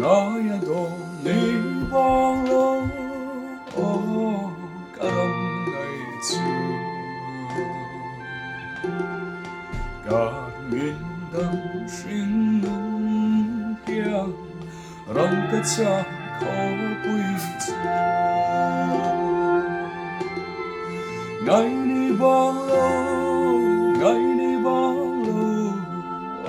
那一個你忘了我感愛處，革命的心能變，讓大家可歸處。愛你忘了，愛你忘了我。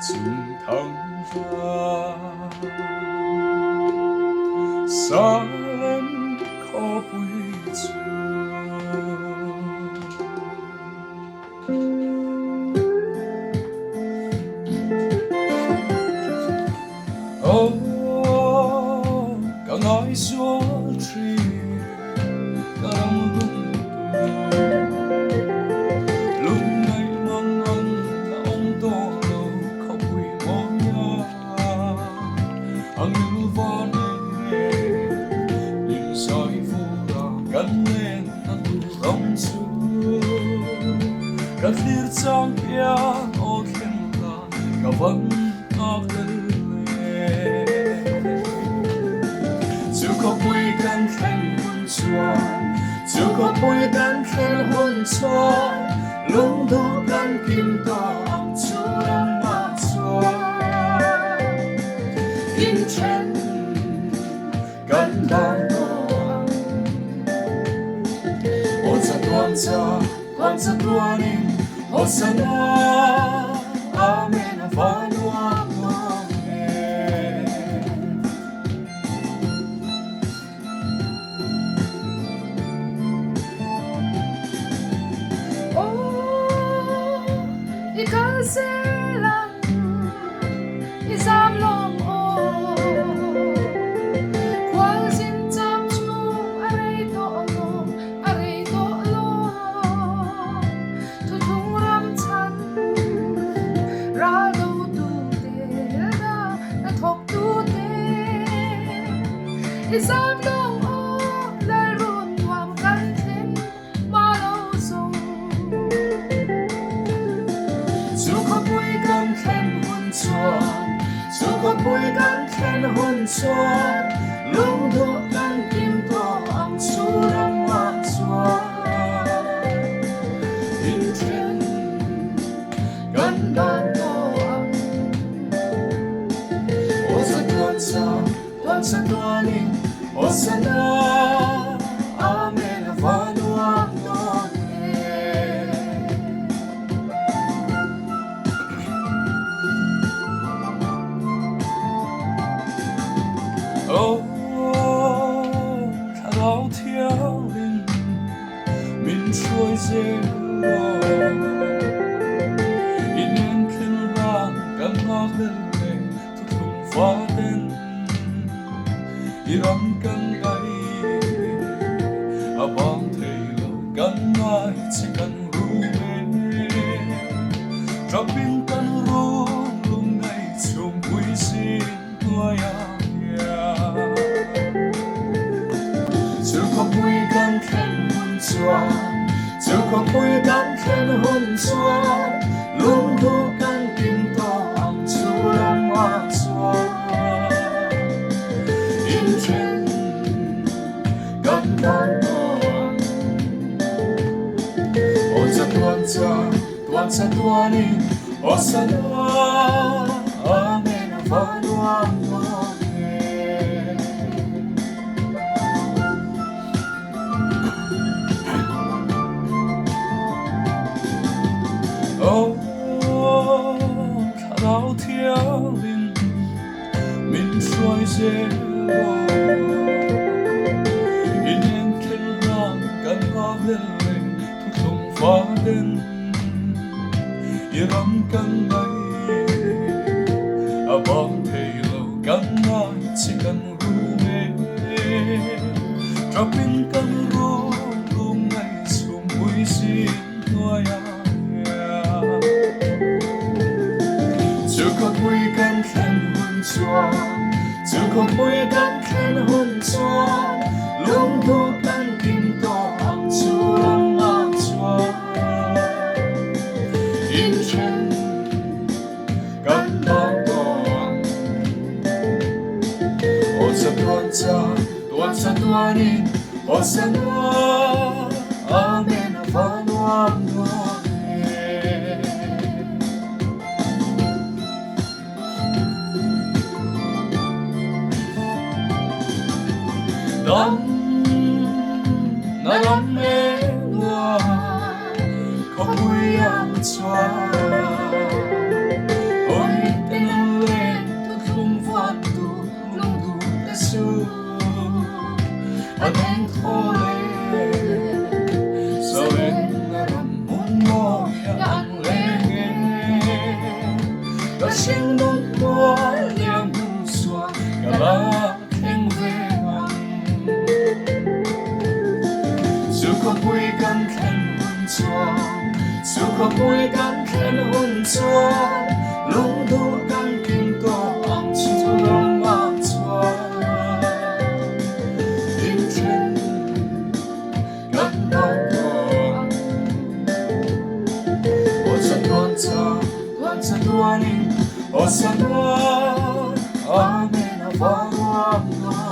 金堂花，沙人可歸處。哦，剛愛說起，剛論對，lúc này mong anh là ông to lâu không quỳ mong nhà, hàng lưu van những sợi phù đã gắn lên ta tu rong chúa, các liệt trang kia ô khen ta cả vẫn ngọc lên. Chưa có bụi đắng khen hôn chua, chưa có bụi đắng khen hôn chua, lúc đó đắng kim to ông chúa đang mà chua. Kim chen gần đàn đồ, ôn sa tuan in, ôn sa noa, amen va noa noa. Ikaw silang isang lòng ô quang xin chăm chú aray to lo tu thung ram chan ra đâu tu te na thok tu te isang lòng ô lai run hoàng kan thêm ma lâu sông. Chưa có bụi đắng khen hôn chua, chưa có bụi đắng khen hôn chua, lúc đó đắng kim to ông chúa đang mà chua. In thiên gần đàn đồ ông, ô sa tuan in, ô sa noa, amen va noa noa. Oh,看老天灵，明水接我，一年肯讓感覺很累，都痛發電，一讓更愛，幫睇了更愛，只更入味，這邊更入路愛，從會心多呀。Chưa có bụi đắng khen hôn chua, chưa có bụi đắng khen hôn chua, lúc đó đắng kim to ông chúa đang mà chua. In thiên gần đàn đồ, ôn sa tuan in, ôn sa noa, amen va noa noa. Oh,看老天靈，明水接我，一年肯讓感覺很累，都痛發電，一讓更愛，幫睇了更愛，只更入味，這邊更入路愛，從會心多呀。Chưa có bụi đắng khen hôn chua, chưa có bụi đắng khen hôn chua, lúc đó đắng kim to ông chúa đang mà chua. In thiên có vui ăn cho ôi tên lên tôi không phát tu lung đủ ta su anh em thôi sao em làm muốn ngồi ăn lên đã xin đón qua liang xóa cả lá khen về anh dù có vuiกันแค่หุ่นจวนdù có vuiกันแค่หุ่นจวนลุงดูกันกินตัวอ่อนชิทุลงมาจวนยิ่งเช่นกันต่อตัวโอ้ฉันดวนเธอดวนเธอดวนนี้โอ้ฉันดวนอาเมนอาฟารุอัม